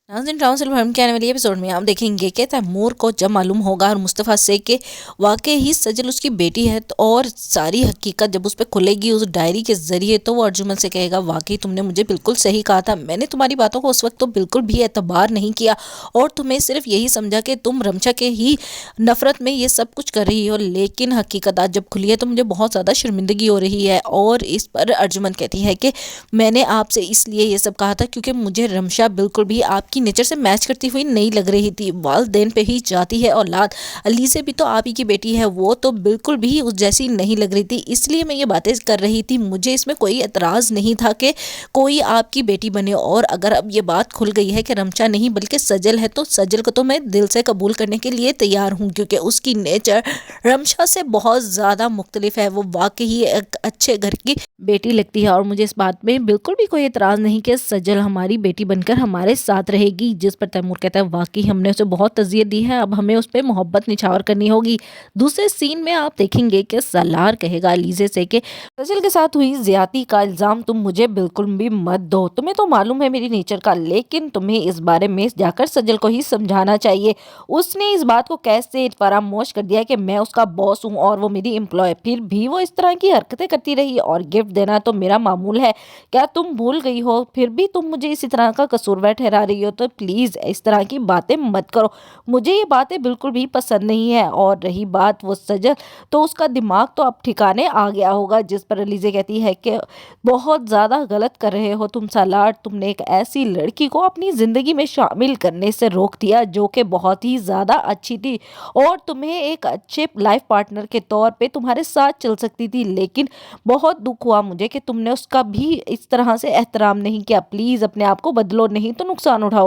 नाज़रीन, round silver हम के आने वाली एपिसोड में आप देखेंगे कि तैमूर को जब मालूम होगा और मुस्तफ़ा से कि वाकई ही सजल उसकी बेटी है और सारी हकीकत जब उस पर खुलेगी उस डायरी के ज़रिए, तो वो अर्जुमन से कहेगा वाकई तुमने मुझे बिल्कुल सही कहा था, मैंने तुम्हारी बातों को उस वक्त तो बिल्कुल भी एतबार नहीं किया और तुम्हें सिर्फ यही समझा कि तुम रमशा के ही नफ़रत में ये सब कुछ कर रही हो, लेकिन हकीकत आज जब खुली है तो मुझे बहुत ज़्यादा शर्मिंदगी हो रही है। और इस पर अर्जुमन कहती है कि मैंने आपसे इसलिए ये सब कहा था क्योंकि मुझे रमशा बिल्कुल भी आपकी नेचर से मैच करती हुई नहीं लग रही थी। वालदेन पे ही जाती है औलाद, अली से भी तो आप ही की बेटी है, वो तो बिल्कुल भी उस जैसी नहीं लग रही थी, इसलिए मैं ये बातें कर रही थी। मुझे इसमें कोई एतराज़ नहीं था कि कोई आपकी बेटी बने, और अगर अब ये बात खुल गई है कि रमशा नहीं बल्कि सजल है, तो सजल को तो मैं दिल से कबूल करने के लिए तैयार हूँ क्योंकि उसकी नेचर रमशा से बहुत ज़्यादा मुख्तलिफ है। वो वाकई एक अच्छे घर की बेटी लगती है और मुझे इस बात में बिल्कुल भी कोई एतराज़ नहीं कि सजल हमारी बेटी बनकर हमारे साथ रहेगी। जिस पर तैमूर कहता है वाकई हमने उसे बहुत तज़ियत दी है, अब हमें उस पर मोहब्बत निछावर करनी होगी। दूसरे सीन में आप देखेंगे कि सलार कहेगा अलीज़े से कि सजल के साथ हुई ज्यादती का इल्ज़ाम तुम मुझे बिल्कुल भी मत दो, तुम्हें तो मालूम है मेरी नेचर का, लेकिन तुम्हें इस बारे में जाकर सजल को ही समझाना चाहिए। उसने इस बात को कैसे फरामोश कर दिया कि मैं उसका बॉस हूँ और वो मेरी एम्प्लॉय, फिर भी वो इस तरह की हरकतें करती रही, और गिफ्ट देना तो मेरा मामूल है, क्या तुम भूल गई हो? फिर भी तुम मुझे इसी तरह का कसूरवार ठहरा रही हो, तो प्लीज़ इस तरह की बातें मत करो, मुझे ये बातें बिल्कुल भी पसंद नहीं है। और रही बात वो सजल, तो उसका दिमाग तो अब ठिकाने आ गया होगा। जिस पर अलीज़े कहती है कि बहुत ज़्यादा गलत कर रहे हो तुम सालार, तुमने एक ऐसी लड़की को अपनी ज़िंदगी में शामिल करने से रोक दिया जो कि बहुत ही ज़्यादा अच्छी थी और तुम्हें एक अच्छे लाइफ पार्टनर के तौर पे तुम्हारे साथ चल सकती थी, लेकिन बहुत दुख हुआ मुझे कि तुमने उसका भी इस तरह से एहतराम नहीं किया। प्लीज़ अपने आप को बदलो, नहीं तो नुकसान उठाओ।